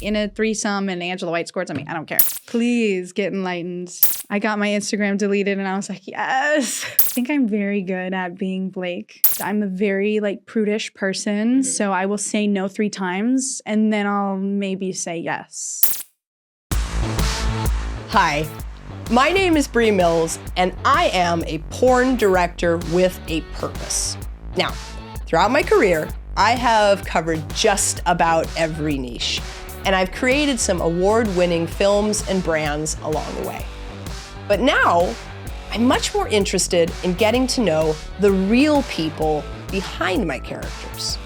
in a threesome and Angela White scores on me. I don't care. Please get enlightened. I got my Instagram deleted and I was like, yes. I think I'm very good at being Blake. I'm a very like prudish person. So I will say no 3 times and then I'll maybe say yes. Hi, my name is Bree Mills and I am a porn director with a purpose. Now, throughout my career, I have covered just about every niche, and I've created some award-winning films and brands along the way. But now, I'm much more interested in getting to know the real people behind my characters.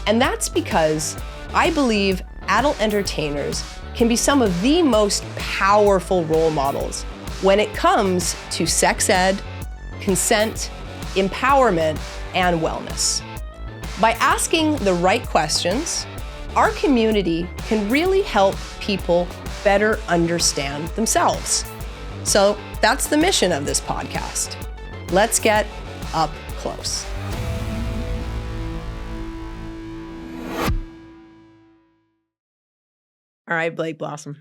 And that's because I believe adult entertainers can be some of the most powerful role models when it comes to sex ed, consent, empowerment, and wellness. By asking the right questions, our community can really help people better understand themselves. So that's the mission of this podcast. Let's get up close. All right, Blake Blossom.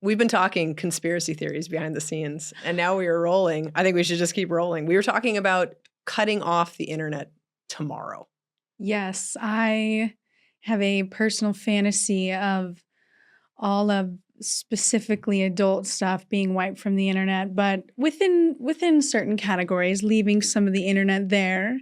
We've been talking conspiracy theories behind the scenes, and now we are rolling. I think we should just keep rolling. We were talking about cutting off the internet tomorrow. Yes, I have a personal fantasy of all of specifically adult stuff being wiped from the internet, but within certain categories, leaving some of the internet there.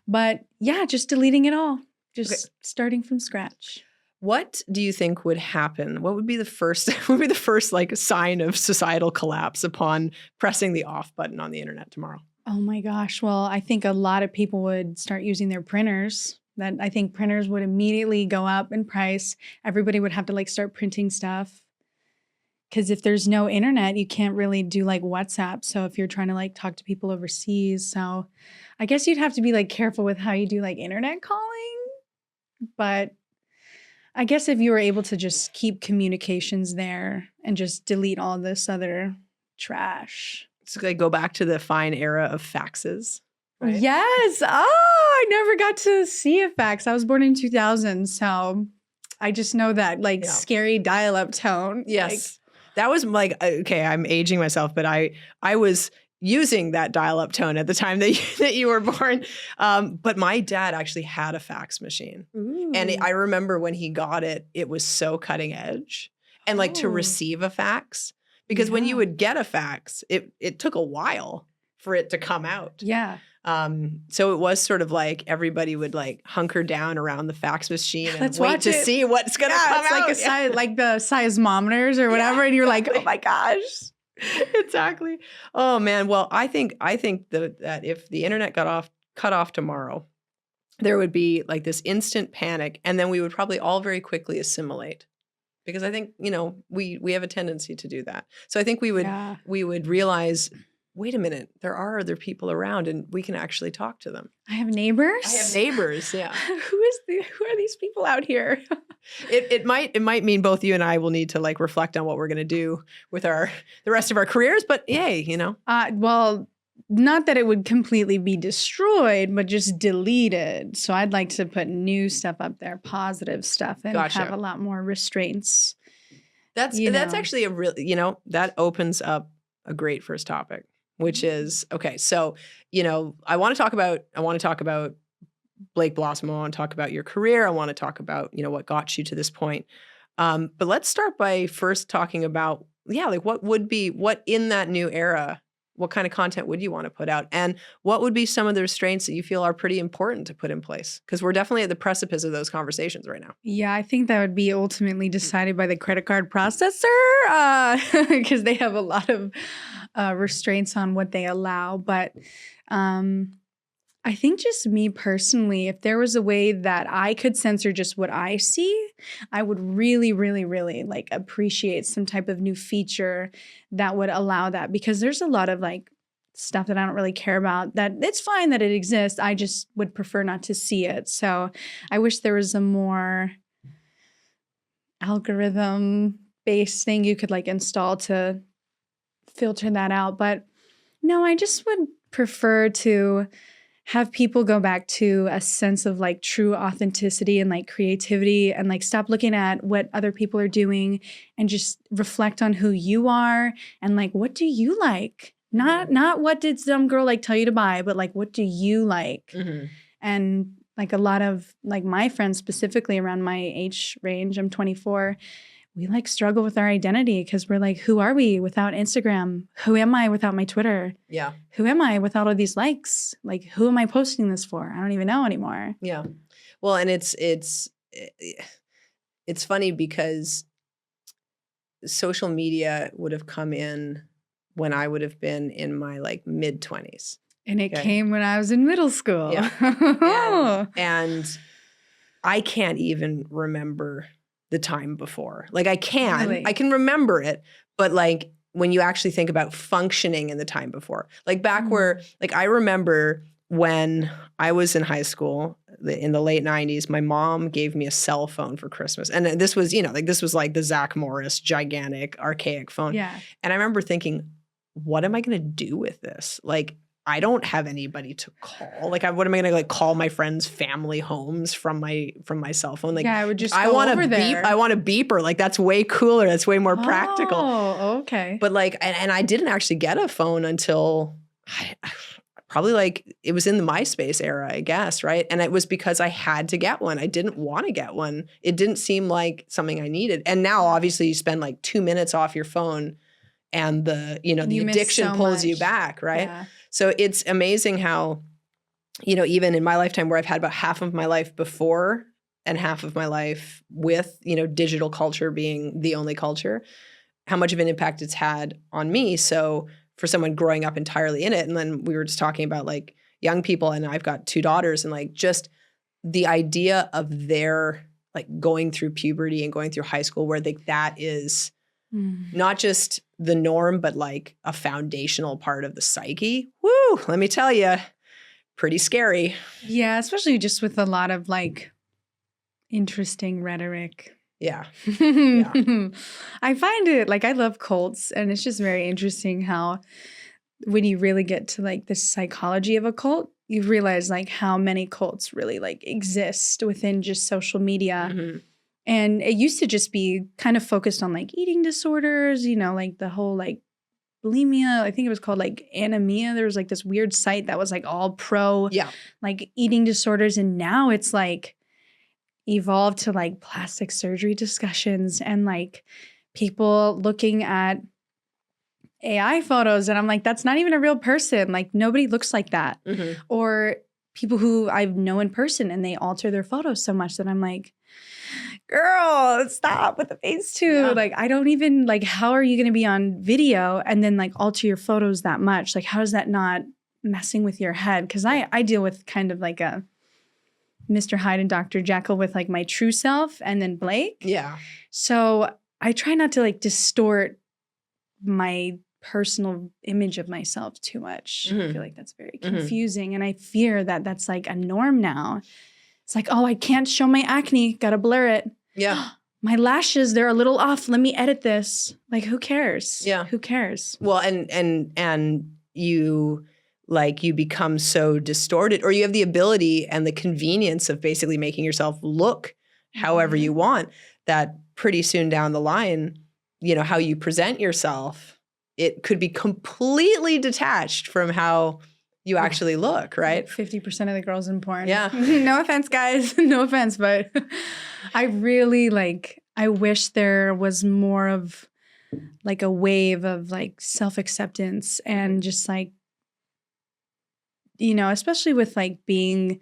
But yeah, just deleting it all, just starting from scratch. What do you think would happen? What would be the first like sign of societal collapse upon pressing the off button on the internet tomorrow? Oh my gosh. Well, I think a lot of people would start using their printers. That I think printers would immediately go up in price. Everybody would have to like start printing stuff. Because if there's no internet, you can't really do like WhatsApp. So if you're trying to like talk to people overseas, so I guess you'd have to be like careful with how you do like internet calling. But I guess if you were able to just keep communications there and just delete all this other trash. So like go back to the fine era of faxes. Right? Yes. Oh, I never got to see a fax. I was born in 2000, so I just know that like scary dial-up tone. Yes. Like, that was like, okay, I'm aging myself, but I was using that dial-up tone at the time that you were born. But my dad actually had a fax machine. ooh. And I remember when he got it, it was so cutting edge. And like to receive a fax, because when you would get a fax, it took a while for it to come out. Yeah. So it was sort of like everybody would like hunker down around the fax machine and Let's wait watch to it. see what's going to come out. It's like the seismometers or whatever. And you're like, oh my gosh. Exactly. Oh man. Well, I think that if the internet cut off tomorrow, there would be like this instant panic, and then we would probably all very quickly assimilate. Because I think, we have a tendency to do that. So I think we would realize, wait a minute, there are other people around and we can actually talk to them. I have neighbors. Yeah. Who are these people out here? It might mean both you and I will need to like reflect on what we're going to do with the rest of our careers, but yay, Well, not that it would completely be destroyed, but just deleted. So I'd like to put new stuff up there, positive stuff, and have a lot more restraints. That's actually a really, that opens up a great first topic, which is, okay, so, I want to talk about Blake Blossom. I want to talk about your career. I want to talk about, what got you to this point. But let's start by first talking about, like what in that new era, what kind of content would you want to put out? And what would be some of the restraints that you feel are pretty important to put in place? Because we're definitely at the precipice of those conversations right now. Yeah, I think that would be ultimately decided by the credit card processor because they have a lot of restraints on what they allow. But I think just me personally, if there was a way that I could censor just what I see, I would really, really, really like appreciate some type of new feature that would allow that, because there's a lot of like stuff that I don't really care about that it's fine that it exists. I just would prefer not to see it. So I wish there was a more algorithm based thing you could like install to filter that out. But no, I just would prefer to have people go back to a sense of like true authenticity and like creativity, and like stop looking at what other people are doing and just reflect on who you are and like, what do you like? Not what did some girl like tell you to buy, but like, what do you like? Mm-hmm. And like a lot of like my friends, specifically around my age range, I'm 24, we like struggle with our identity because we're like, who are we without Instagram? Who am I without my Twitter? Yeah. Who am I without all these likes? Like, who am I posting this for? I don't even know anymore. Yeah. Well, and it's funny because social media would have come in when I would have been in my like mid 20s. And it came when I was in middle school. Yeah. and I can't even remember the time before. Like I can remember it, but like when you actually think about functioning in the time before, like back where, like I remember when I was in high school in the late 90s, my mom gave me a cell phone for Christmas. And this was, this was like the Zach Morris gigantic archaic phone. Yeah. And I remember thinking, what am I going to do with this? Like, I don't have anybody to call. Like, what am I going to like call my friends' family homes from my cell phone? Like, yeah, I would just I want to beep. I want a beeper. Like, that's way cooler. That's way more practical. Oh, okay. But like, and I didn't actually get a phone until probably like it was in the MySpace era, I guess, right? And it was because I had to get one. I didn't want to get one. It didn't seem like something I needed. And now, obviously, you spend like 2 minutes off your phone, and the the addiction pulls you back, right? Yeah. So it's amazing how, even in my lifetime where I've had about half of my life before and half of my life with, digital culture being the only culture, how much of an impact it's had on me. So for someone growing up entirely in it, and then we were just talking about like young people, and I've got 2 daughters, and like just the idea of their like going through puberty and going through high school where that is not just the norm, but like a foundational part of the psyche. Woo, let me tell you, pretty scary. Yeah, especially just with a lot of like interesting rhetoric. Yeah. I find it like I love cults, and it's just very interesting how when you really get to like the psychology of a cult, you realize like how many cults really like exist within just social media. Mm-hmm. And it used to just be kind of focused on like eating disorders, like the whole like bulimia. I think it was called like anemia. There was like this weird site that was like all pro like eating disorders. And now it's like evolved to like plastic surgery discussions and like people looking at AI photos. And I'm like, that's not even a real person. Like nobody looks like that. Mm-hmm. Or people who I know in person and they alter their photos so much that I'm like, girl, stop with the Facetune. Yeah. Like, I don't even like, how are you going to be on video and then like alter your photos that much? Like, how is that not messing with your head? Because I deal with kind of like a Mr. Hyde and Dr. Jekyll with like my true self and then Blake. Yeah. So I try not to like distort my personal image of myself too much. I feel like that's very confusing. And I fear that that's like a norm now. It's like, oh, I can't show my acne. Gotta blur it. Yeah. My lashes, they're a little off. Let me edit this. Like, who cares? Yeah. Who cares? Well, and you like you become so distorted, or you have the ability and the convenience of basically making yourself look however you want, that pretty soon down the line, how you present yourself, it could be completely detached from how you actually look, right? 50% of the girls in porn. Yeah. No offense, guys. No offense, but I really I wish there was more of like a wave of like self-acceptance and just like, especially with like being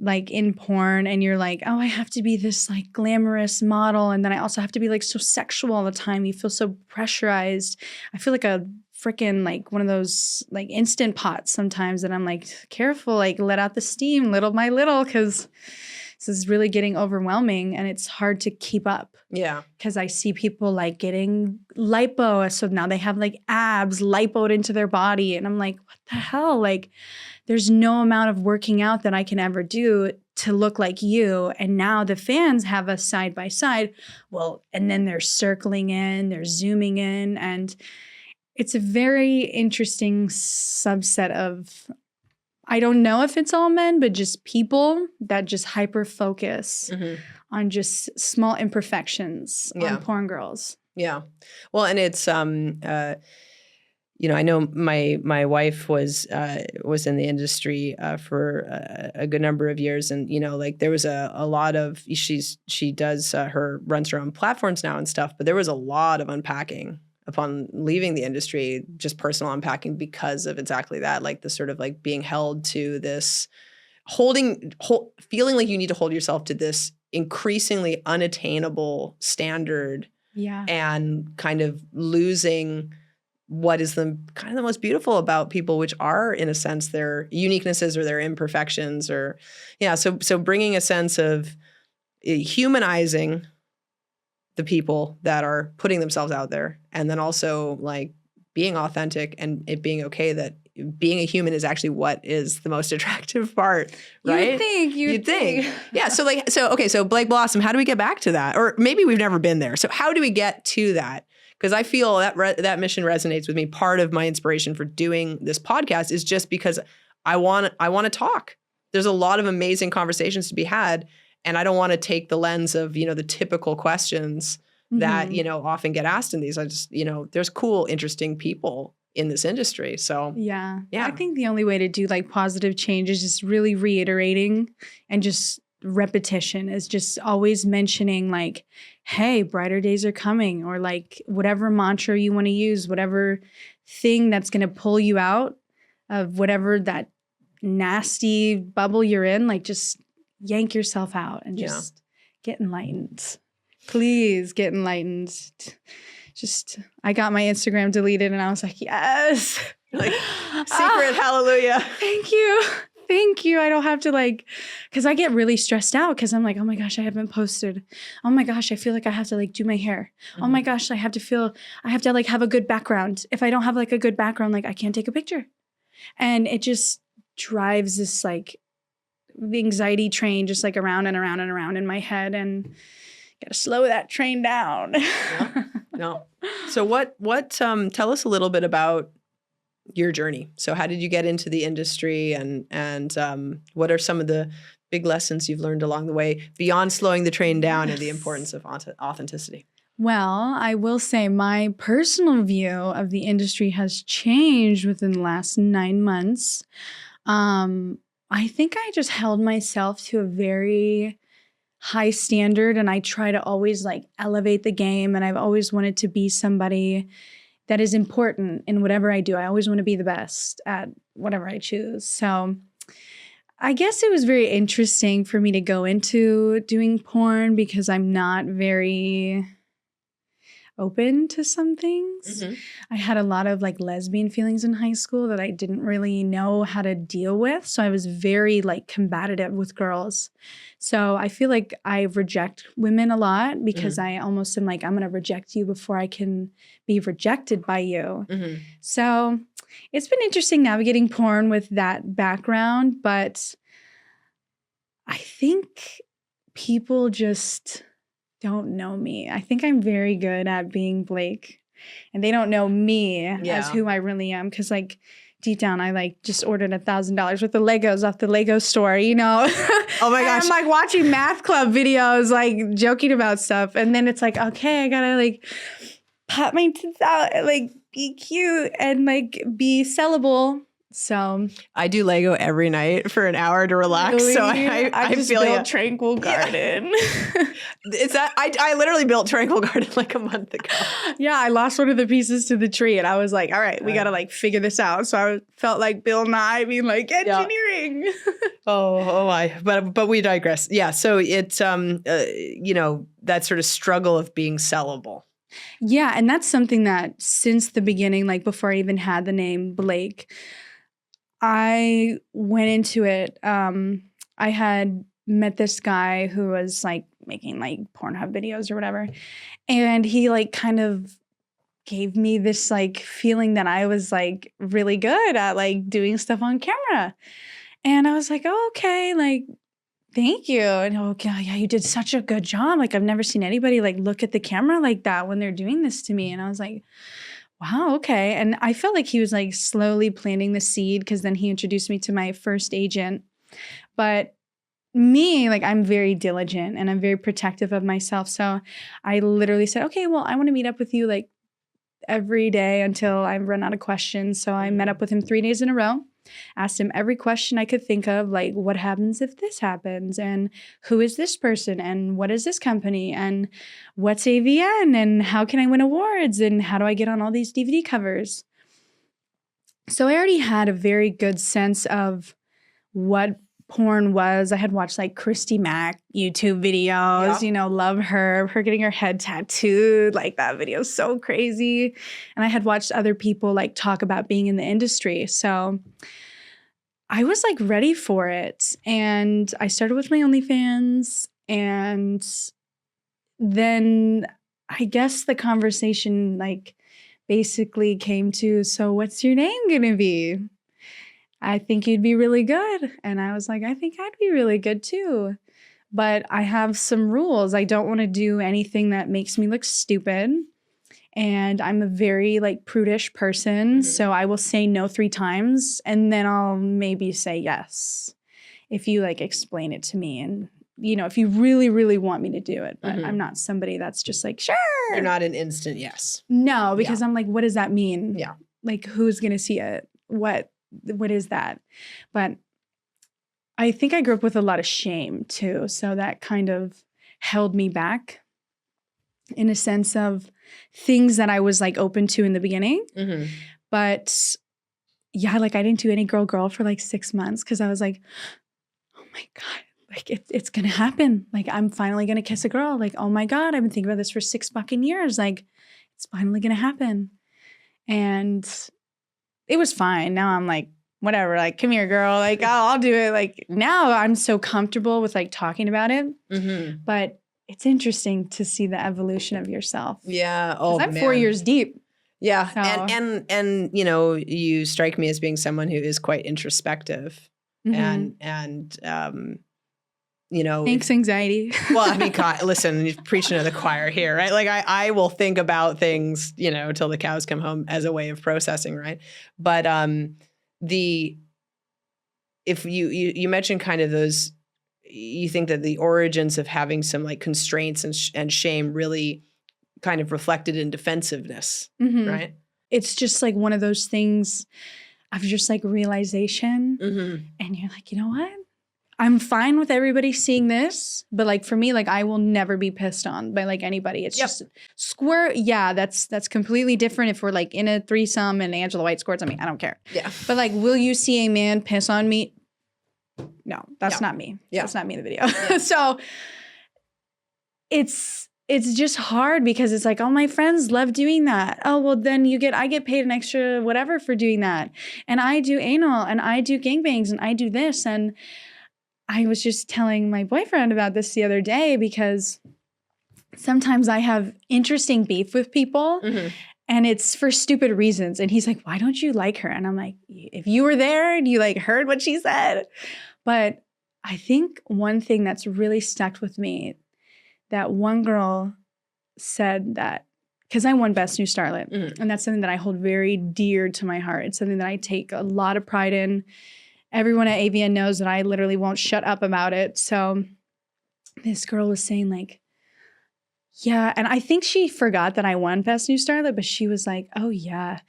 like in porn and you're like, oh, I have to be this like glamorous model. And then I also have to be like so sexual all the time. You feel so pressurized. I feel like a freaking like one of those like instant pots sometimes that I'm like, careful, like let out the steam little by little, because this is really getting overwhelming and it's hard to keep up. Yeah. Because I see people like getting lipo. So now they have like abs lipoed into their body. And I'm like, what the hell? Like there's no amount of working out that I can ever do to look like you. And now the fans have us side by side. Well, and then they're circling in, they're zooming in, and it's a very interesting subset of I don't know if it's all men, but just people that just hyper focus on just small imperfections on porn girls. Yeah. Well, and it's, you know, I know my wife was in the industry for a good number of years, and you know, like there was a lot of she does runs her own platforms now and stuff, but there was a lot of unpacking upon leaving the industry, just personal unpacking because of exactly that, like the sort of like being held to this feeling like you need to hold yourself to this increasingly unattainable standard, and kind of losing what is the kind of the most beautiful about people, which are in a sense their uniquenesses or their imperfections, or so bringing a sense of humanizing the people that are putting themselves out there, and then also like being authentic and it being okay that being a human is actually what is the most attractive part, right? You'd think. Yeah. So Blake Blossom, how do we get back to that? Or maybe we've never been there. So how do we get to that? Because I feel that that mission resonates with me. Part of my inspiration for doing this podcast is just because I want to talk. There's a lot of amazing conversations to be had, and I don't want to take the lens of, you know, the typical questions that, you know, often get asked in these. I just, you know, there's cool, interesting people in this industry. So yeah. I think the only way to do like positive change is just really reiterating and just repetition, is just always mentioning like, hey, brighter days are coming, or like whatever mantra you want to use, whatever thing that's going to pull you out of whatever that nasty bubble you're in, like just yank yourself out and just get enlightened. Please get enlightened. Just, I got my Instagram deleted and I was like, yes. Like, secret hallelujah. Thank you. Thank you. I don't have to like, because I get really stressed out because I'm like, oh my gosh, I haven't posted. Oh my gosh, I feel like I have to like do my hair. Oh my gosh, I have to like have a good background. If I don't have like a good background, like I can't take a picture. And it just drives this like the anxiety train just like around and around and around in my head, and gotta slow that train down. No. So what tell us a little bit about your journey. So how did you get into the industry, and what are some of the big lessons you've learned along the way beyond slowing the train down and the importance of authenticity? Well, I will say my personal view of the industry has changed within the last 9 months. I think I just held myself to a very high standard, and I try to always like elevate the game, and I've always wanted to be somebody that is important in whatever I do. I always want to be the best at whatever I choose. So I guess it was very interesting for me to go into doing porn because I'm not very open to some things. I had a lot of like lesbian feelings in high school that I didn't really know how to deal with. So I was very like combative with girls. So I feel like I reject women a lot because I almost am like, I'm going to reject you before I can be rejected by you. So it's been interesting navigating porn with that background, but I think people just don't know me. I think I'm very good at being Blake, and they don't know me as who I really am. Cause like deep down, I like just ordered $1,000 worth of Legos off the Lego store, you know? Oh my gosh. I'm like watching math club videos, like joking about stuff. And then it's like, okay, I gotta like pop my tits out and like be cute and like be sellable. So I do Lego every night for an hour to relax. Really? So I just feel built Tranquil Garden. It's that I literally built Tranquil Garden like a month ago. Yeah, I lost one of the pieces to the tree, and I was like, all right, we gotta like figure this out. So I felt like Bill Nye being like engineering. Oh my. But we digress. Yeah. So it's you know, that sort of struggle of being sellable. Yeah, and that's something that since the beginning, like before I even had the name Blake, I went into it. I had met this guy who was like making like Pornhub videos or whatever. And he like kind of gave me this like feeling that I was like really good at like doing stuff on camera. And I was like, oh, okay, like, thank you. And okay, yeah, you did such a good job. Like I've never seen anybody like look at the camera like that when they're doing this to me. And I was like, Wow, okay. And I felt like he was like slowly planting the seed because then he introduced me to my first agent. But me, like I'm very diligent and I'm very protective of myself. So I literally said, okay, well, I want to meet up with you like every day until I run out of questions. So I met up with him 3 days in a row, asked him every question I could think of, like what happens if this happens, and who is this person, and what is this company, and what's AVN, and how can I win awards, and how do I get on all these DVD covers. So I already had a very good sense of what porn was. I had watched like Christy Mack YouTube videos, love her getting her head tattooed. Like that video is so crazy. And I had watched other people like talk about being in the industry. So I was like ready for it. And I started with my OnlyFans. And then I guess the conversation like basically came to, so what's your name gonna be? I think you'd be really good. And I was like, I think I'd be really good too. But I have some rules. I don't want to do anything that makes me look stupid. And I'm a very like prudish person. So I will say no 3 times and then I'll maybe say yes if you like explain it to me. And, if you really, really want me to do it. But I'm not somebody that's just like, sure. You're not an instant yes. No, because I'm like, what does that mean? Yeah. Like, who's going to see it? What is that? But I think I grew up with a lot of shame too. So that kind of held me back in a sense of things that I was like open to in the beginning. But yeah, like I didn't do any girl for like 6 months because I was like, oh my God, like it's going to happen. Like I'm finally going to kiss a girl. Like, oh my God, I've been thinking about this for 6 fucking years. Like it's finally going to happen. And it was fine. Now I'm like, whatever, like, come here, girl. Like, I'll do it. Like, now I'm so comfortable with like talking about it. But it's interesting to see the evolution of yourself. Yeah. Oh, I'm 4 years deep. Yeah. So. And, you strike me as being someone who is quite introspective and Thanks, anxiety. Well, I mean, God, listen, you're preaching to the choir here, right? Like I will think about things, till the cows come home as a way of processing, right? But if you mentioned kind of those, you think that the origins of having some like constraints and shame really kind of reflected in defensiveness, right? It's just like one of those things of just like realization, and you're like, you know what? I'm fine with everybody seeing this, but like for me, like I will never be pissed on by like anybody. It's just squirt. Yeah, that's completely different if we're like in a threesome and Angela White squirts on me. I don't care. Yeah. But like, will you see a man piss on me? No, that's not me. Yeah. That's not me in the video. Yeah. So it's just hard because it's like, oh, my friends love doing that. Oh, well, then I get paid an extra whatever for doing that. And I do anal and I do gangbangs and I do this. And I was just telling my boyfriend about this the other day because sometimes I have interesting beef with people and it's for stupid reasons. And he's like, why don't you like her? And I'm like, if you were there and you like heard what she said. But I think one thing that's really stuck with me, that one girl said that, because I won Best New Starlett, and that's something that I hold very dear to my heart. It's something that I take a lot of pride in. Everyone at AVN knows that I literally won't shut up about it. So this girl was saying like, yeah. And I think she forgot that I won Best New Starlet, but she was like, oh yeah,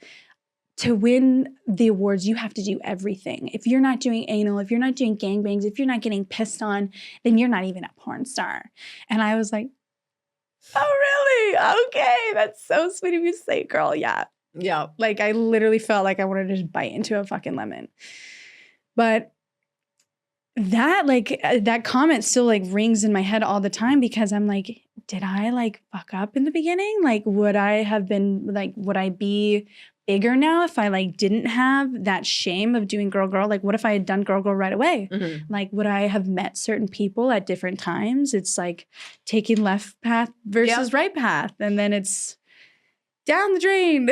to win the awards, you have to do everything. If you're not doing anal, if you're not doing gangbangs, if you're not getting pissed on, then you're not even a porn star. And I was like, oh really? Okay, that's so sweet of you to say, girl. Yeah. Yeah. Like I literally felt like I wanted to just bite into a fucking lemon. But that comment still like rings in my head all the time because I'm like, did I like fuck up in the beginning? Like, would I be bigger now if I like didn't have that shame of doing girl? Like, what if I had done girl right away? Like, would I have met certain people at different times? It's like taking left path versus right path. And then it's down the drain,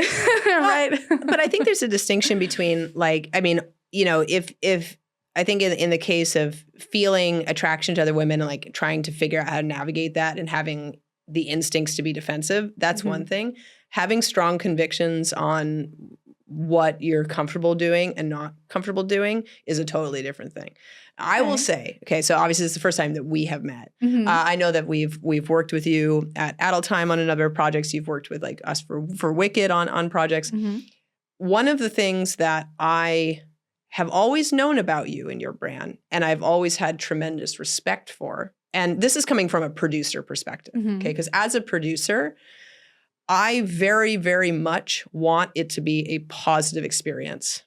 right? But I think there's a distinction between like, I mean, if I think in the case of feeling attraction to other women and like trying to figure out how to navigate that and having the instincts to be defensive, that's one thing. having strong convictions on what you're comfortable doing and not comfortable doing is a totally different thing. I will say, okay, so obviously this is the first time that we have met. I know that we've worked with you at Adult Time on another projects. You've worked with like us for Wicked on projects. One of the things that I have always known about you and your brand, and I've always had tremendous respect for, and this is coming from a producer perspective, okay? Because as a producer, I very, very much want it to be a positive experience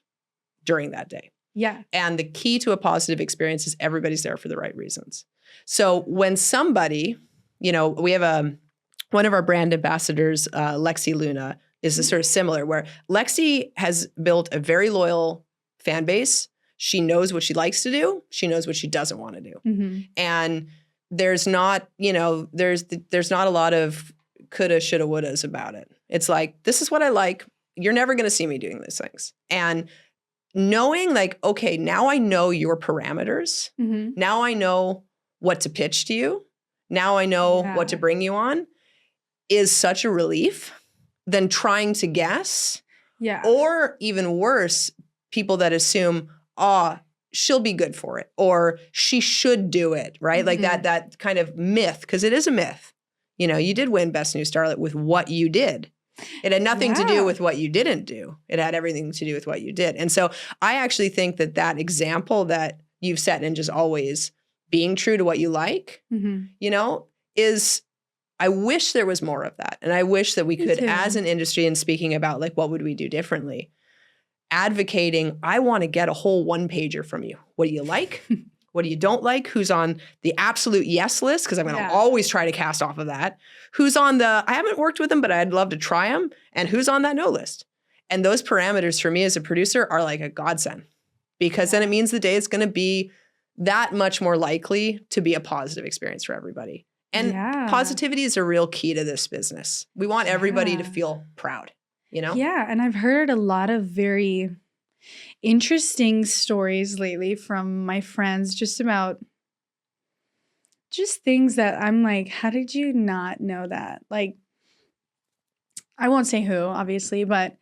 during that day. Yeah. And the key to a positive experience is everybody's there for the right reasons. So when somebody, we have one of our brand ambassadors, Lexi Luna, is a sort of similar, where Lexi has built a very loyal fan base. She knows what she likes to do. She knows what she doesn't want to do. And there's not, there's not a lot of coulda, shoulda, wouldas about it. It's like, this is what I like. You're never going to see me doing these things. And knowing like, okay, now I know your parameters. Now I know what to pitch to you. Now I know what to bring you on is such a relief than trying to guess. Yeah. Or even worse, people that assume, she'll be good for it or she should do it, right? Like that kind of myth, because it is a myth. You did win Best New Starlet with what you did. It had nothing to do with what you didn't do. It had everything to do with what you did. And so I actually think that example that you've set in just always being true to what you like, is, I wish there was more of that. And I wish that we could, as an industry, and speaking about like, what would we do differently? Advocating, I want to get a whole one-pager from you. What do you like? What do you don't like? Who's on the absolute yes list? Because I'm going to always try to cast off of that. Who's on the, I haven't worked with them, but I'd love to try them. And who's on that no list? And those parameters for me as a producer are like a godsend. Because then it means the day is going to be that much more likely to be a positive experience for everybody. And positivity is a real key to this business. We want everybody to feel proud, Yeah, and I've heard a lot of very interesting stories lately from my friends just about just things that I'm like, how did you not know that? Like, I won't say who, obviously, but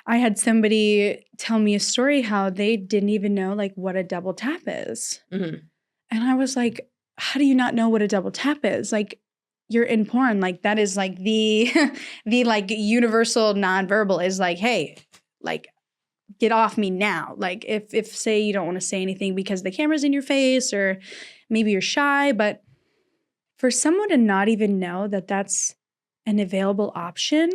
I had somebody tell me a story how they didn't even know like what a double tap is. And I was like, how do you not know what a double tap is? Like, you're in porn. Like, that is like the like universal nonverbal is like, hey, like, get off me now. Like if say you don't want to say anything because the camera's in your face or maybe you're shy, but for someone to not even know that that's an available option,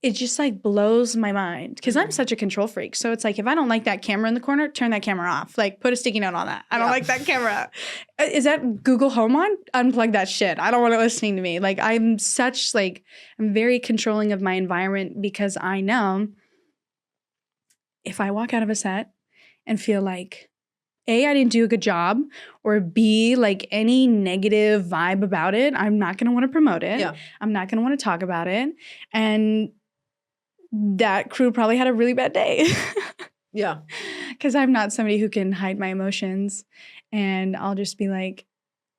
it just like blows my mind because I'm such a control freak. So it's like, if I don't like that camera in the corner, turn that camera off. Like put a sticky note on that. I don't like that camera. Is that Google Home on? Unplug that shit. I don't want it listening to me. Like I'm very controlling of my environment because I know if I walk out of a set and feel like A, I didn't do a good job, or B, like any negative vibe about it, I'm not going to want to promote it. I'm not going to want to talk about it. And that crew probably had a really bad day. Because I'm not somebody who can hide my emotions. And I'll just be like,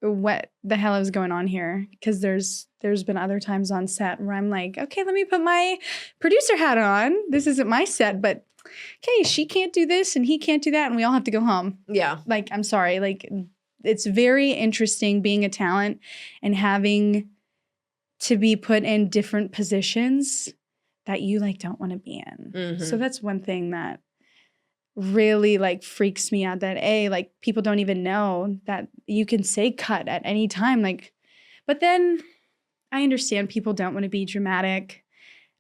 what the hell is going on here? Because there's been other times on set where I'm like, okay, let me put my producer hat on. This isn't my set, but okay, she can't do this and he can't do that and we all have to go home. Like, I'm sorry. Like, it's very interesting being a talent and having to be put in different positions that you like don't want to be in. So that's one thing that really like freaks me out, that like people don't even know that you can say cut at any time. Like, but then I understand people don't want to be dramatic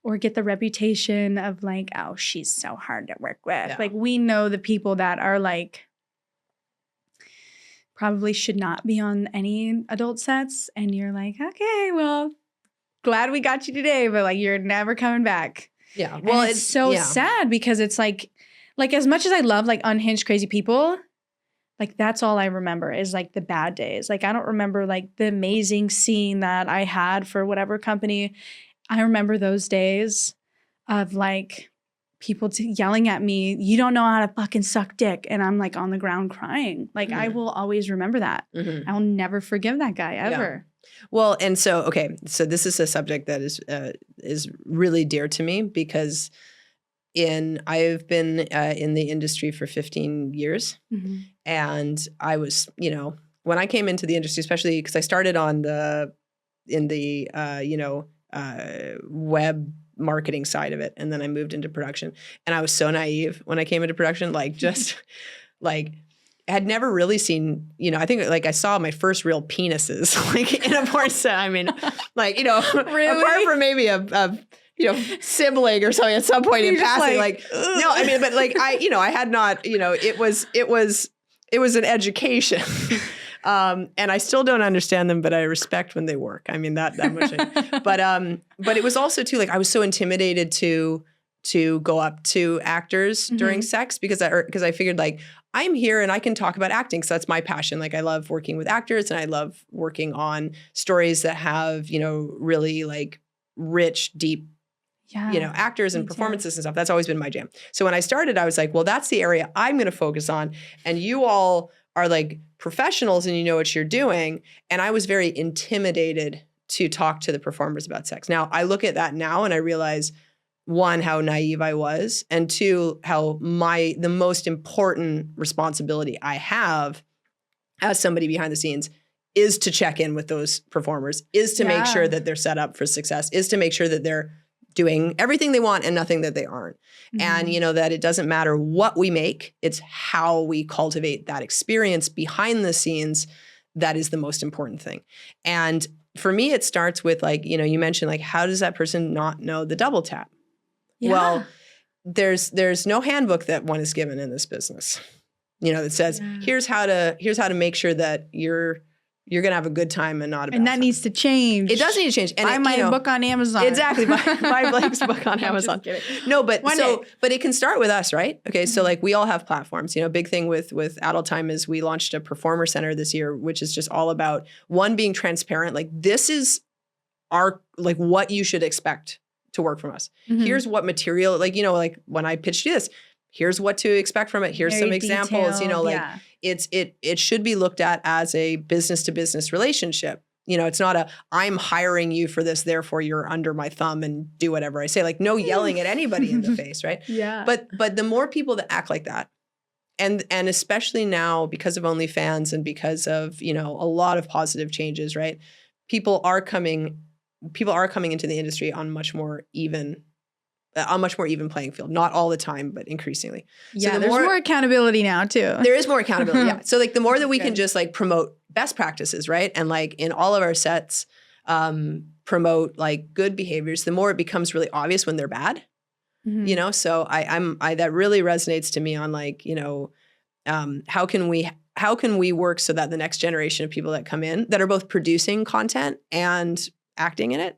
or get the reputation of like, oh, she's so hard to work with. Like, we know the people that are like, probably should not be on any adult sets. And you're like, okay, well, glad we got you today, but like, you're never coming back. Well, it's so sad because it's like as much as I love like unhinged, crazy people, like that's all I remember is like the bad days. Like, I don't remember like the amazing scene that I had for whatever company. I remember those days of like people yelling at me, you don't know how to fucking suck dick. And I'm like on the ground crying. Like I will always remember that. I will never forgive that guy ever. Well, and so, okay, so this is a subject that is really dear to me because I've been in the industry for 15 years. Mm-hmm. And I was, when I came into the industry, especially because I started in the web marketing side of it. And then I moved into production. And I was so naive when I came into production, like just like had never really seen, I think like I saw my first real penises like in a porn set. I mean, like, Really? apart from maybe a sibling or something at some point in passing, like no, I mean, but like I had not, it was an education. And I still don't understand them, but I respect when they work. I mean, that much. But it was also too, like I was so intimidated to go up to actors during sex because I figured like I'm here and I can talk about acting. So that's my passion. Like I love working with actors and I love working on stories that have, really like rich, deep, actors and performances and stuff. That's always been my jam. So when I started, I was like, well, that's the area I'm going to focus on. And you all are like professionals and you know what you're doing. And I was very intimidated to talk to the performers about sex. Now I look at that now and I realize, one, how naive I was, and two, how the most important responsibility I have as somebody behind the scenes is to check in with those performers, is to make sure that they're set up for success, is to make sure that they're doing everything they want and nothing that they aren't. And, that it doesn't matter what we make, it's how we cultivate that experience behind the scenes that is the most important thing. And for me, it starts with like, you mentioned like, how does that person not know the double tap? Yeah. Well, there's no handbook that one is given in this business, that says, here's how to make sure that you're going to have a good time and not a bad time. And that needs to change. It does need to change. And buy my book on Amazon. Exactly. Buy Blake's book on Amazon. No, but but it can start with us, right? Okay. So like we all have platforms, big thing with Adult Time is we launched a performer center this year, which is just all about one, being transparent. Like this is like what you should expect to work from us. Here's what material, like, like when I pitched you this, here's what to expect from it. Here's very some examples, it should be looked at as a business to business relationship. It's not I'm hiring you for this, therefore you're under my thumb and do whatever I say. Like no yelling at anybody in the face, right? Yeah. But the more people that act like that, and especially now because of OnlyFans and because of, a lot of positive changes, right? People are coming into the industry on much more even playing field. Not all the time, but increasingly. Yeah, so there's more accountability now too. There is more accountability, yeah. So like the more that we can just like promote best practices, right? And like in all of our sets, promote like good behaviors, the more it becomes really obvious when they're bad. So I that really resonates to me on like, how can we work so that the next generation of people that come in that are both producing content and acting in it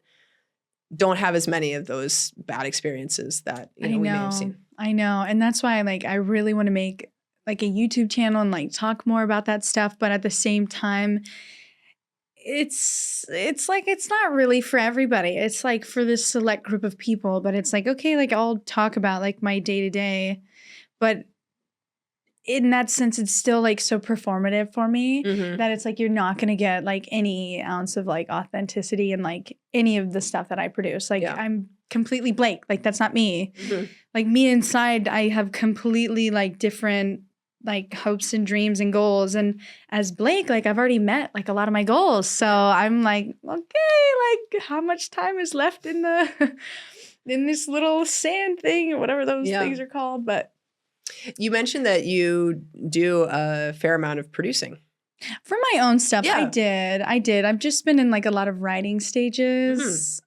don't have as many of those bad experiences that we may have seen. I know. And that's why I really want to make like a YouTube channel and like talk more about that stuff. But at the same time, it's like it's not really for everybody. It's like for this select group of people. But it's like, okay, like I'll talk about like my day-to-day. But in that sense, it's still like so performative for me that it's like you're not going to get like any ounce of like authenticity in like any of the stuff that I produce. Like I'm completely Blake. Like that's not me. Like me inside, I have completely like different like hopes and dreams and goals. And as Blake, like I've already met like a lot of my goals. So I'm like, okay, like how much time is left in this little sand thing or whatever those things are called. But you mentioned that you do a fair amount of producing. For my own stuff, I did. I've just been in like a lot of writing stages.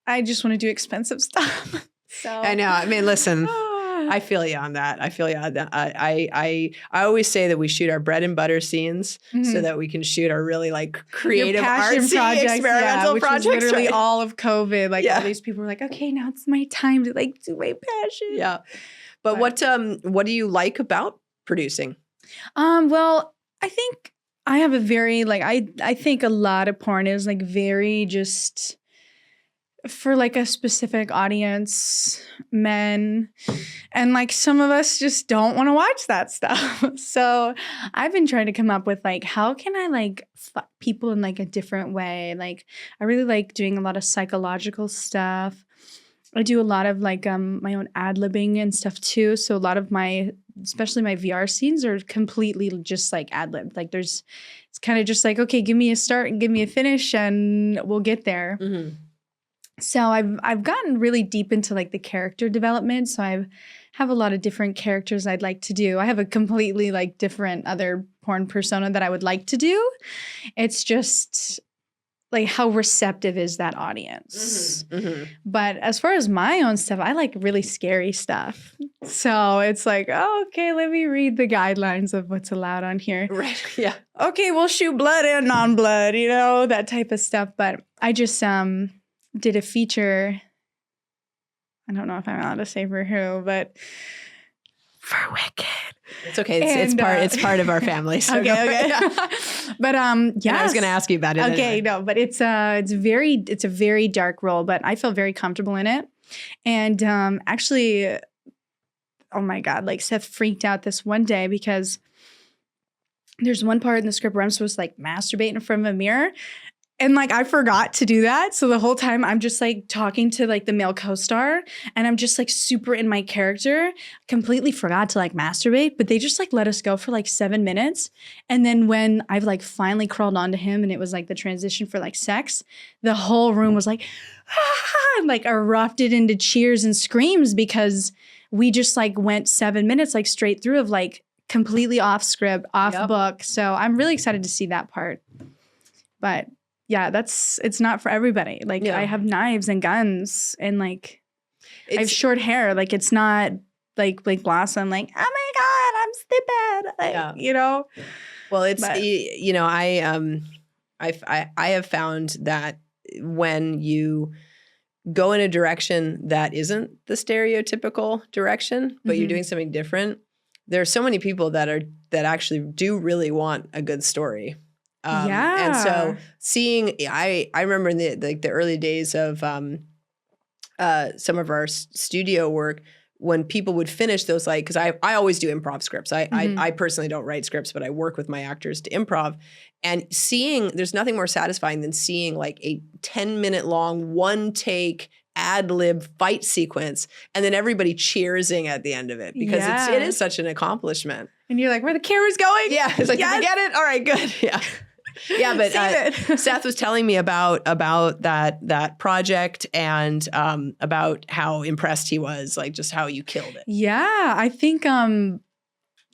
I just want to do expensive stuff. So I know. I mean, listen, I feel you on that. I always say that we shoot our bread and butter scenes so that we can shoot our really like creative artsy projects, experimental projects. Which is literally all of COVID. Like all these people were like, okay, now it's my time to like do my passion. Yeah. But what do you like about producing? Well, I think I have a very like I think a lot of porn is like very just for like a specific audience, men, and like some of us just don't want to watch that stuff. So I've been trying to come up with like, how can I like fuck people in like a different way? Like I really like doing a lot of psychological stuff. I do a lot of like my own ad-libbing and stuff too. So a lot of my, especially my VR scenes are completely just like ad-libbed. Like it's kind of just like, okay, give me a start and give me a finish and we'll get there. Mm-hmm. So I've gotten really deep into like the character development. So I have a lot of different characters I'd like to do. I have a completely like different other porn persona that I would like to do. It's just like how receptive is that audience? Mm-hmm. Mm-hmm. But as far as my own stuff, I like really scary stuff. So it's like, oh, okay, let me read the guidelines of what's allowed on here. Right. Yeah. Okay, we'll shoot blood and non-blood, you know, that type of stuff. But I just did a feature. I don't know if I'm allowed to say for who, but for Wicked. It's okay. It's part of our family. So okay. Yeah. But yeah, I was going to ask you about it. Okay, anyway. no, but it's a very dark role, but I feel very comfortable in it. And actually, oh my God, like Seth freaked out this one day because there's one part in the script where I'm supposed to like masturbate in front of a mirror. And like I forgot to do that. So the whole time I'm just like talking to like the male co-star and I'm just like super in my character, completely forgot to like masturbate, but they just like let us go for like 7 minutes. And then when I've like finally crawled onto him and it was like the transition for like sex, the whole room was like, and like erupted into cheers and screams because we just like went 7 minutes like straight through of like completely off script, off book. So I'm really excited to see that part. But yeah, it's not for everybody. Like I have knives and guns and like I have short hair. Like it's not like Blossom. Like, oh my God, I'm stupid. Like, you know. Well, you know, I have found that when you go in a direction that isn't the stereotypical direction, but you're doing something different, there are so many people that actually do really want a good story. And so seeing, I remember in the early days of some of our studio work, when people would finish those, like, because I always do improv scripts. I personally don't write scripts, but I work with my actors to improv. And there's nothing more satisfying than seeing like a 10-minute long, one take ad lib fight sequence, and then everybody cheersing at the end of it because it is such an accomplishment. And you're like, where the camera's going? Yeah, it's like, did you get it? All right, good. Yeah. Yeah, but Seth was telling me about that project and about how impressed he was, like just how you killed it. Yeah, I think I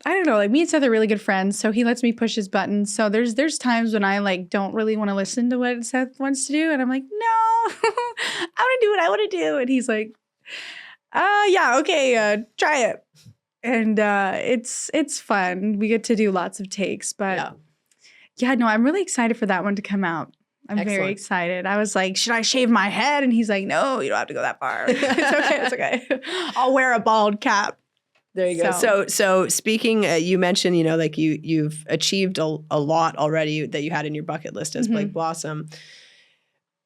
don't know, like me and Seth are really good friends, so he lets me push his buttons. So there's times when I like don't really want to listen to what Seth wants to do, and I'm like, no, I want to do what I want to do, and he's like, yeah, okay, try it, and it's fun. We get to do lots of takes, but. Yeah, no, I'm really excited for that one to come out. I'm very excited. I was like, should I shave my head? And he's like, no, you don't have to go that far. It's okay. I'll wear a bald cap. There you go. So speaking, you mentioned, you know, like you've achieved a lot already that you had in your bucket list as Blake Blossom.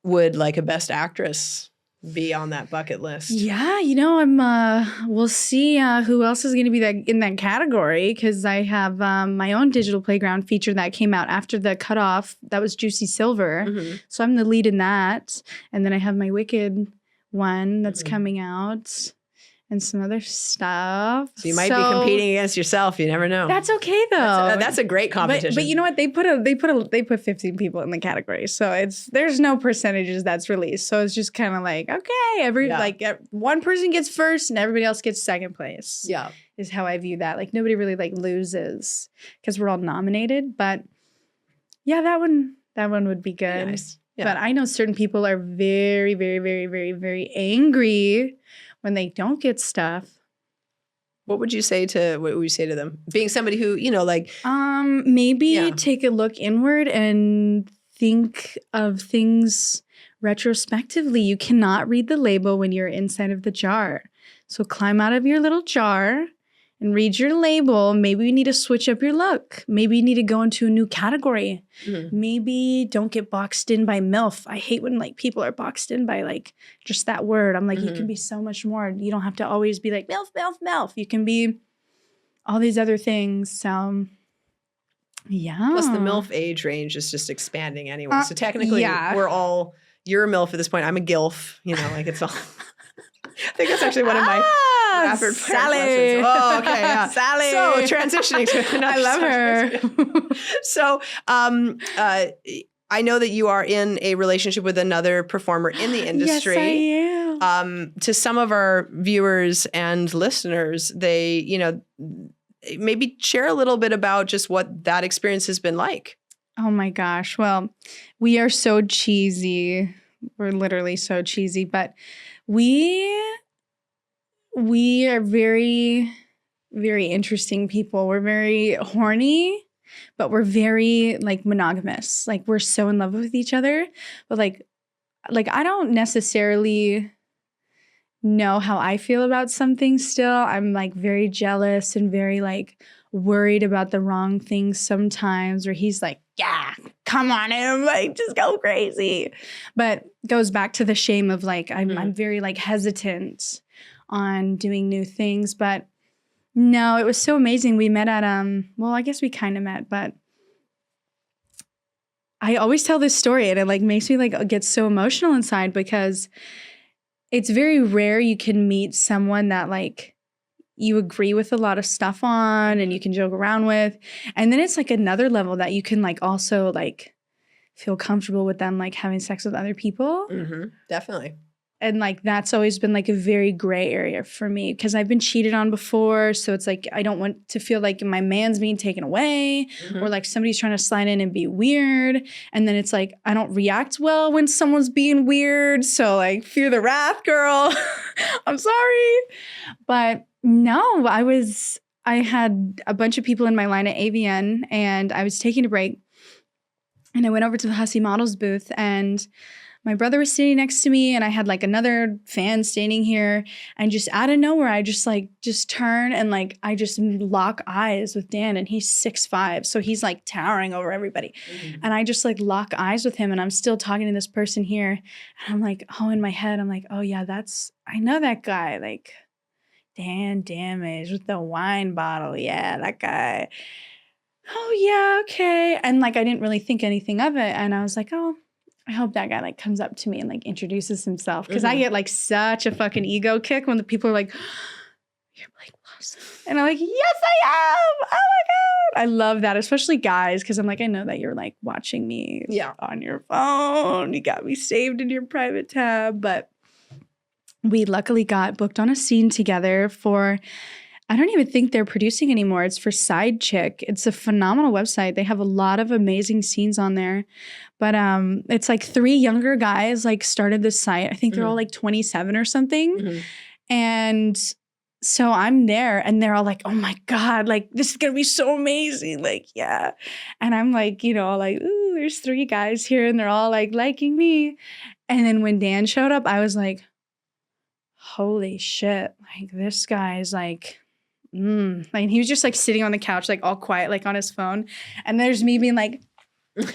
Would like a best actress be on that bucket list? Yeah, you know, we'll see who else is going to be in that category, because I have my own digital playground feature that came out after the cutoff. That was Juicy Silver. So I'm the lead in that. And then I have my Wicked one that's coming out. And some other stuff. So you might be competing against yourself. You never know. That's okay though. That's a great competition. But you know what? They put 15 people in the category, so there's no percentages that's released. So it's just kind of like, okay, one person gets first and everybody else gets second place. Yeah, is how I view that. Like nobody really like loses because we're all nominated. But yeah, that one would be good. Nice. Yeah. But I know certain people are very, very, very, very, very angry when they don't get stuff. What would you say to them? Being somebody who, you know, like maybe take a look inward and think of things retrospectively. You cannot read the label when you're inside of the jar. So climb out of your little jar and read your label. Maybe you need to switch up your look. Maybe you need to go into a new category. Maybe don't get boxed in by MILF. I hate when like people are boxed in by like just that word. I'm like, you can be so much more. You don't have to always be like MILF, MILF, MILF. You can be all these other things. So yeah. Plus the MILF age range is just expanding anyway. So technically we're all, you're a MILF at this point. I'm a GILF, you know, like it's all. I think that's actually one of my rapid fire questions. Oh, okay. Yeah. Sally. So transitioning to another I love her. So I know that you are in a relationship with another performer in the industry. Yes, I am. To some of our viewers and listeners, they, you know, maybe share a little bit about just what that experience has been like. Oh my gosh. Well, we are so cheesy. We're literally so cheesy, but we are very, very interesting people. We're very horny, but we're very like monogamous. Like we're so in love with each other, but like I don't necessarily know how I feel about something still. I'm like very jealous and very like worried about the wrong things sometimes, or he's like, yeah, come on. And I'm like, just go crazy. But goes back to the shame of like, I'm very like hesitant on doing new things. But no, it was so amazing. We met at, well, I guess we kind of met, but I always tell this story and it like makes me like get so emotional inside because it's very rare you can meet someone that like you agree with a lot of stuff on and you can joke around with. And then it's like another level that you can like also like feel comfortable with them like having sex with other people. Definitely. And like that's always been like a very gray area for me because I've been cheated on before. So it's like I don't want to feel like my man's being taken away or like somebody's trying to slide in and be weird. And then it's like I don't react well when someone's being weird. So like fear the wrath, girl. I'm sorry. But no, I had a bunch of people in my line at AVN and I was taking a break and I went over to the Hussy Models booth and my brother was sitting next to me and I had like another fan standing here and just out of nowhere, I just turn and like, I just lock eyes with Dan and he's 6'5". So he's like towering over everybody. And I just like lock eyes with him and I'm still talking to this person here. And I'm like, oh, in my head, I'm like, oh yeah, I know that guy. Like Dan Damage with the wine bottle. Yeah, that guy. Oh yeah, okay. And like, I didn't really think anything of it. And I was like, oh, I hope that guy like comes up to me and like introduces himself because I get like such a fucking ego kick when the people are like, "You're Blake Blossom," and I'm like, "Yes, I am! Oh my god!" I love that, especially guys, because I'm like, I know that you're like watching me on your phone. You got me saved in your private tab, but we luckily got booked on a scene together for. I don't even think they're producing anymore. It's for Side Chick. It's a phenomenal website. They have a lot of amazing scenes on there. But it's like 3 younger guys like started this site. I think they're all like 27 or something. And so I'm there and they're all like, oh my God, like this is going to be so amazing. Like, yeah. And I'm like, you know, like, ooh, there's 3 guys here and they're all like liking me. And then when Dan showed up, I was like, holy shit. Like this guy's like, like he was just like sitting on the couch, like all quiet, like on his phone. And there's me being like,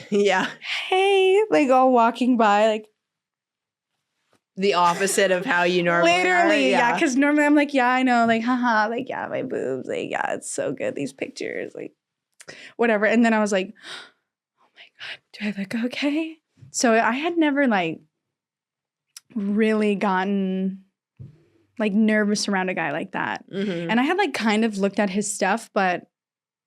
yeah, hey, like all walking by, like the opposite of how you normally literally, are. yeah. Because normally I'm like, yeah, I know, like, haha, like, yeah, my boobs, like, yeah, it's so good, these pictures, like, whatever. And then I was like, oh my God, do I look okay? So I had never like really gotten like nervous around a guy like that. And I had like kind of looked at his stuff, but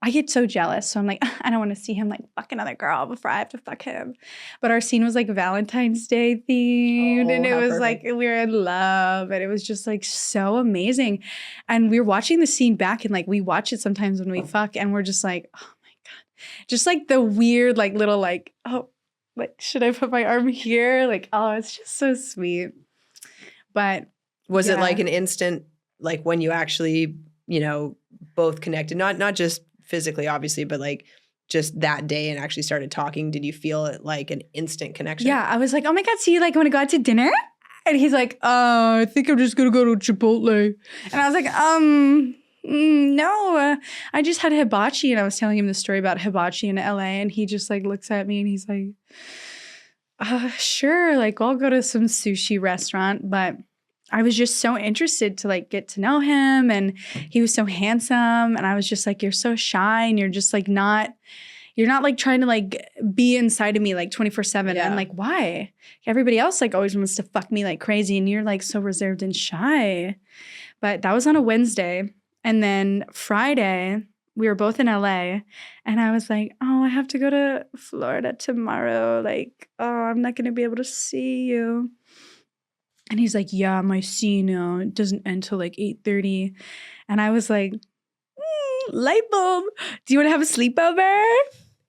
I get so jealous. So I'm like, I don't want to see him like fuck another girl before I have to fuck him. But our scene was like Valentine's Day themed and it was perfect. like, we were in love and it was just like so amazing. And we were watching the scene back and like, we watch it sometimes when we fuck and we're just like, oh my God. Just like the weird, like little like, oh, like, should I put my arm here? Like, oh, it's just so sweet. But was it like an instant, like when you actually, you know, both connected, not just physically, obviously, but like just that day and actually started talking? Did you feel it like an instant connection? Yeah, I was like, oh my God, so you like want to go out to dinner? And he's like, I think I'm just going to go to Chipotle. And I was like, no, I just had hibachi, and I was telling him the story about hibachi in LA, and he just like looks at me and he's like, sure, like I'll go to some sushi restaurant. But I was just so interested to like get to know him, and he was so handsome, and I was just like, you're so shy, and you're just like you're not like trying to like be inside of me like 24/7. Yeah. I'm like, why? Everybody else like always wants to fuck me like crazy, and you're like so reserved and shy. But that was on a Wednesday. And then Friday, we were both in LA, and I was like, oh, I have to go to Florida tomorrow. Like, oh, I'm not going to be able to see you. And he's like, yeah, my scene it doesn't end till like 8:30. And I was like, light bulb. Do you want to have a sleepover?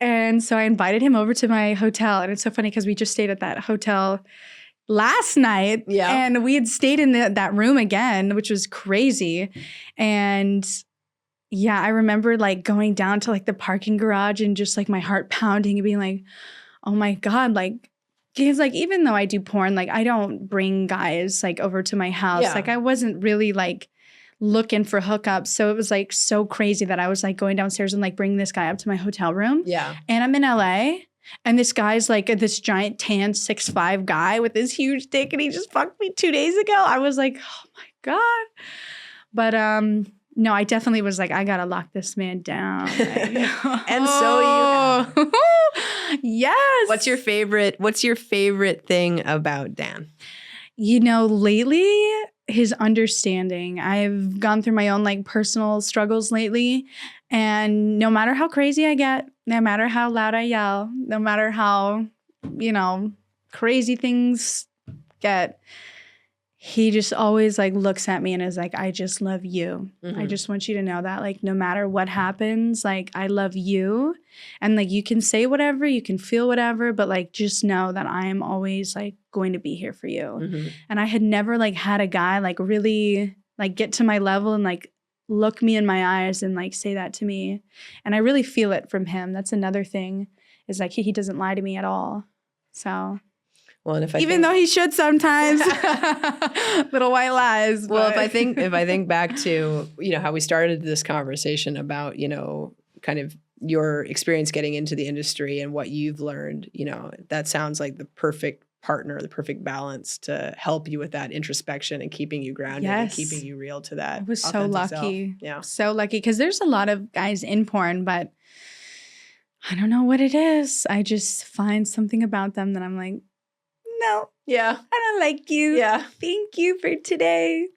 And so I invited him over to my hotel. And it's so funny because we just stayed at that hotel last night. Yeah. And we had stayed in that room again, which was crazy. And yeah, I remember like going down to like the parking garage and just like my heart pounding and being like, oh my God, like, because like even though I do porn, like I don't bring guys like over to my house. Yeah. Like I wasn't really like looking for hookups. So it was like so crazy that I was like going downstairs and like bringing this guy up to my hotel room. Yeah. And I'm in LA. And this guy's like this giant tan 6'5" guy with this huge dick, and he just fucked me 2 days ago. I was like, oh my God. But no, I definitely was like, I gotta lock this man down. And so you have. Yes. What's your favorite thing about Dan? You know, lately, his understanding. I've gone through my own like personal struggles lately. And no matter how crazy I get, no matter how loud I yell, no matter how, crazy things get, he just always like looks at me and is like, I just love you. Mm-hmm. I just want you to know that like no matter what happens, like I love you. And like you can say whatever, you can feel whatever, but like just know that I am always like going to be here for you. Mm-hmm. And I had never like had a guy like really like get to my level and like look me in my eyes and like say that to me. And I really feel it from him. That's another thing is like he doesn't lie to me at all. So well, and even though he should sometimes, little white lies. Well, but. if I think back to, how we started this conversation about, kind of your experience getting into the industry and what you've learned, that sounds like the perfect partner, the perfect balance to help you with that introspection and keeping you grounded and keeping you real to that. I was so lucky. Self. Yeah. So lucky because there's a lot of guys in porn, but I don't know what it is. I just find something about them that I'm like, no. Yeah. I don't like you. Yeah. Thank you for today.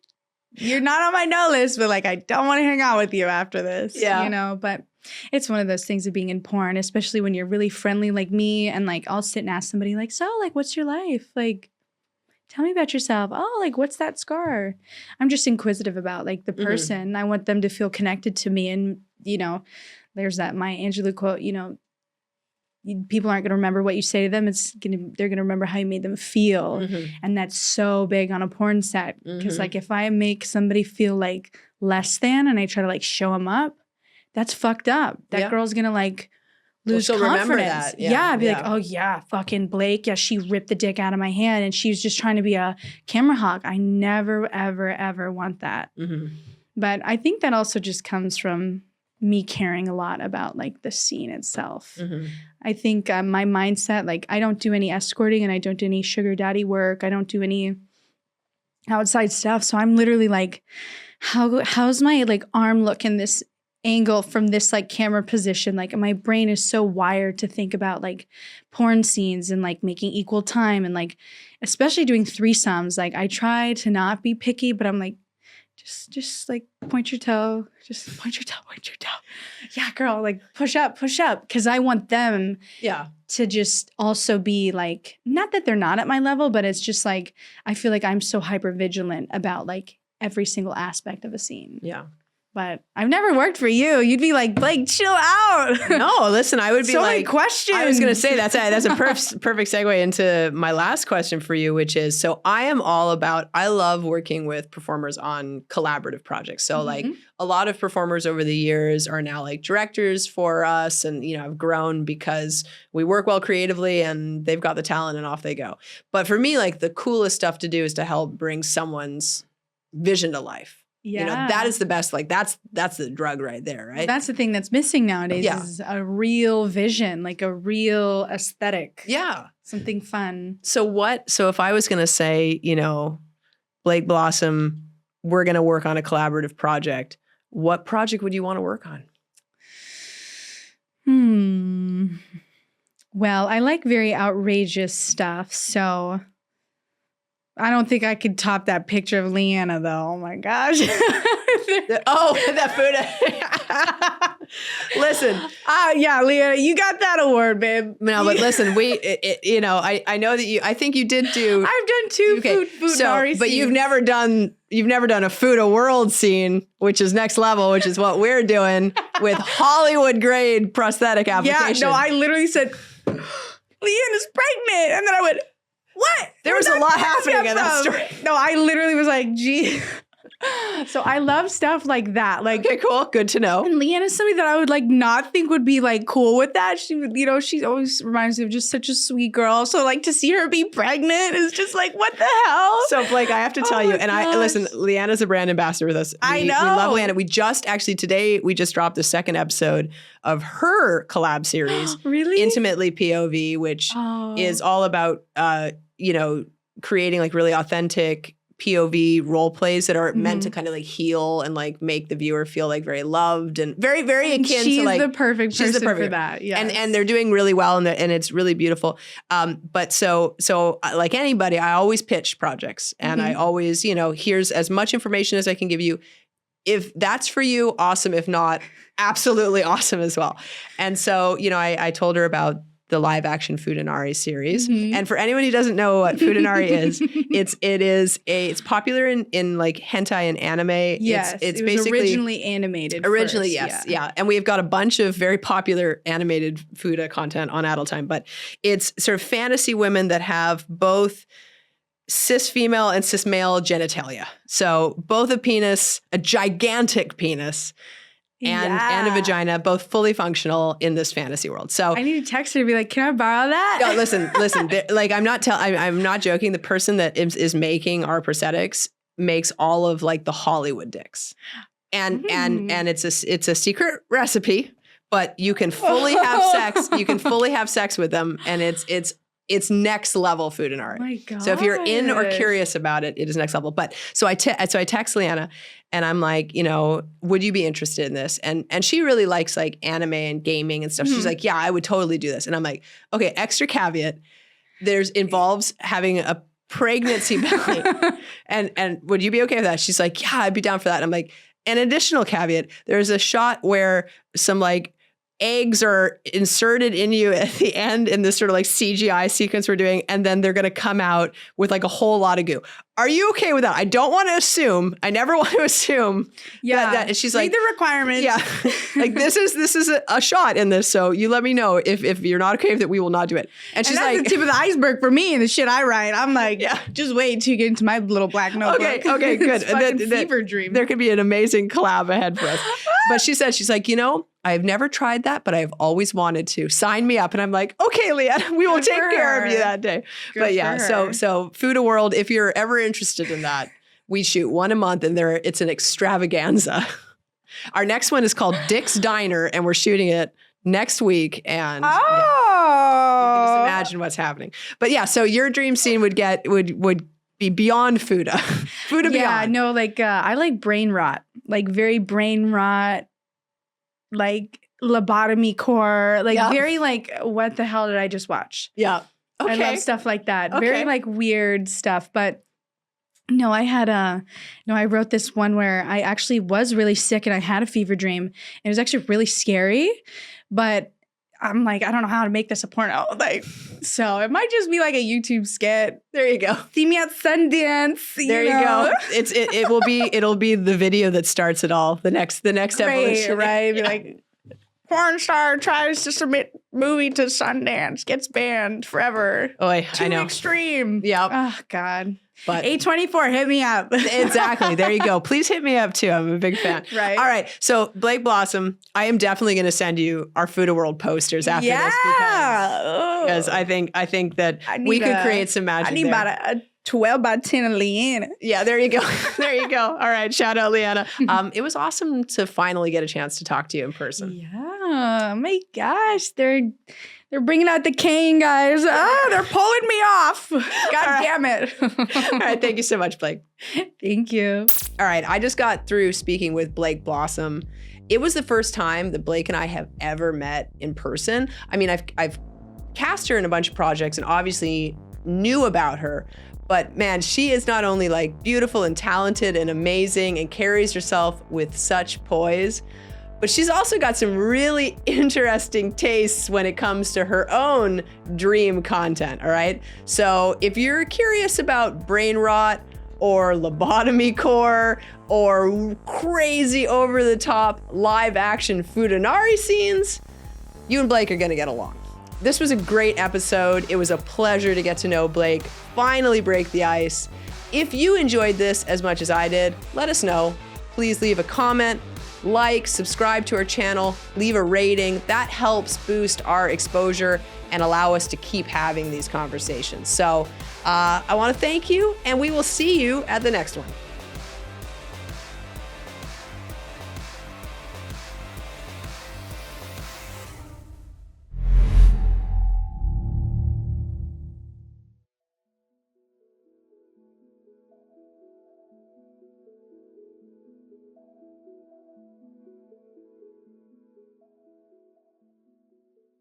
You're not on my no list, but like I don't want to hang out with you after this. Yeah. But it's one of those things of being in porn, especially when you're really friendly like me and like I'll sit and ask somebody like, so like what's your life? Like tell me about yourself. Oh, like what's that scar? I'm just inquisitive about like the person. Mm-hmm. I want them to feel connected to me. And, there's that Maya Angelou quote, people aren't going to remember what you say to them. They're going to remember how you made them feel. Mm-hmm. And that's so big on a porn set. Because like if I make somebody feel like less than and I try to like show them up, that's fucked up. That girl's going to like lose confidence. Remember that. Yeah. Be like, oh yeah, fucking Blake. Yeah, she ripped the dick out of my hand and she was just trying to be a camera hawk. I never, ever, ever want that. Mm-hmm. But I think that also just comes from me caring a lot about like the scene itself. Mm-hmm. I think my mindset, like I don't do any escorting and I don't do any sugar daddy work. I don't do any outside stuff. So I'm literally like, how's my like arm look in this angle from this like camera position? Like my brain is so wired to think about like porn scenes and like making equal time and like especially doing threesomes. Like I try to not be picky, but I'm like, just like point your toe. Just point your toe. Yeah, girl, like push up. Because I want them to just also be like, not that they're not at my level, but it's just like, I feel like I'm so hyper vigilant about like every single aspect of a scene. Yeah. But I've never worked for you. You'd be like, Blake, chill out. No, listen, I would be so like, many questions. I was going to say that's a perfect segue into my last question for you, which is, so I love working with performers on collaborative projects. So like a lot of performers over the years are now like directors for us and, have grown because we work well creatively and they've got the talent and off they go. But for me, like the coolest stuff to do is to help bring someone's vision to life. Yeah. You know, that is the best. Like that's the drug right there, right? That's the thing that's missing nowadays is a real vision, like a real aesthetic. Yeah. Something fun. So if I was going to say, you know, Blake Blossom, we're going to work on a collaborative project, what project would you want to work on? Well, I like very outrageous stuff, so I don't think I could top that picture of Leanna, though. Oh my gosh. That food. Listen. Yeah, Leanna, you got that award, babe. No, but listen, I know that I think you did do. I've done two Futanari but you've never done a Fuda World scene, which is next level, which is what we're doing with Hollywood grade prosthetic application. Yeah, no, I literally said, Leanna's pregnant. And then I went, what? There was a lot happening in that story. No, I literally was like, gee. So I love stuff like that. Like, okay, cool. Good to know. And Leanna's somebody that I would like not think would be like cool with that. She would, you know, she always reminds me of just such a sweet girl. So like to see her be pregnant is just like, what the hell? So Blake, I have to tell you, and I listen, Leanna's a brand ambassador with us. I know. We love Leanna. Today we just dropped the second episode of her collab series. Really? Intimately POV, which is all about, creating like really authentic POV role plays that are meant to kind of like heal and like make the viewer feel like very loved and very, very akin to like. She's the perfect person for that. Yeah. And they're doing really well and it's really beautiful. But so like anybody, I always pitch projects and I always, here's as much information as I can give you. If that's for you, awesome. If not, absolutely awesome as well. And so, I told her about the live action Futanari series. And for anyone who doesn't know what Futanari is, it's popular in like hentai and anime. Yes, it's it was basically originally animated. Originally, first, yes. Yeah. And we've got a bunch of very popular animated Futa content on Adult Time, but it's sort of fantasy women that have both cis female and cis male genitalia. So both a penis, a gigantic penis, and a vagina, both fully functional in this fantasy world. So I need to text her to be like, can I borrow that? No, listen. Like I'm not joking. The person that is making our prosthetics makes all of like the Hollywood dicks, and it's a secret recipe, but you can fully have sex. You can fully have sex with them, and it's next level Futanari. Oh my God. So if you're in or curious about it, it is next level. But so I text Leanna and I'm like, would you be interested in this? And she really likes like anime and gaming and stuff. She's like, yeah, I would totally do this. And I'm like, okay, extra caveat. Involves having a pregnancy belly. and would you be okay with that? She's like, yeah, I'd be down for that. And I'm like, an additional caveat. There's a shot where some like eggs are inserted in you at the end in this sort of like CGI sequence we're doing, and then they're going to come out with like a whole lot of goo. Are you okay with that? I don't want to assume. I never want to assume. Yeah. That she's like, read the requirements. Yeah. Like this is a shot in this. So you let me know if you're not okay with it, we will not do it. And she's that's like, the tip of the iceberg for me and the shit I write. I'm like, just wait till you get into my little black notebook. Okay, good. It's fever dream. There could be an amazing collab ahead for us. But she said, she's like, I've never tried that, but I've always wanted to. Sign me up. And I'm like, okay, Leah, we will take care of you that day. But yeah, so Fuda World, if you're ever interested in that, we shoot one a month and it's an extravaganza. Our next one is called Dick's Diner and we're shooting it next week. And you can just imagine what's happening. But yeah, so your dream scene would be beyond Fuda. Fuda beyond. Yeah, no, like I like Brainrot, like very Brainrot, like lobotomy core, like very like, what the hell did I just watch? Yeah. Okay. I love stuff like that. Okay. Very like weird stuff. But no, I wrote this one where I actually was really sick and I had a fever dream. And it was actually really scary, but I'm like, I don't know how to make this a porno. Like, so it might just be like a YouTube skit. There you go. See me at Sundance. There you go. It'll be the video that starts it all. The next evolution. Right. Be like, porn star tries to submit movie to Sundance, gets banned forever. Oy, Too I know. Extreme. Yep. Oh God. But A24, hit me up. Exactly. There you go. Please hit me up too. I'm a big fan. Right. All right. So Blake Blossom, I am definitely going to send you our Fuda World posters after this because I think that we could create some magic. I need there. about a 12 by 10 Leanna. Yeah, there you go. There you go. All right. Shout out, Leanna. It was awesome to finally get a chance to talk to you in person. Yeah. My gosh. They're bringing out the cane, guys. They're pulling me off. God damn it. All right. Thank you so much, Blake. Thank you. All right. I just got through speaking with Blake Blossom. It was the first time that Blake and I have ever met in person. I mean, I've cast her in a bunch of projects and obviously knew about her. But man, she is not only like beautiful and talented and amazing and carries herself with such poise, but she's also got some really interesting tastes when it comes to her own dream content, all right? So if you're curious about Brainrot or lobotomy core or crazy over-the-top live-action Futanari scenes, you and Blake are gonna get along. This was a great episode. It was a pleasure to get to know Blake, finally break the ice. If you enjoyed this as much as I did, let us know. Please leave a comment, like, subscribe to our channel, leave a rating. That helps boost our exposure and allow us to keep having these conversations. So I want to thank you, and we will see you at the next one.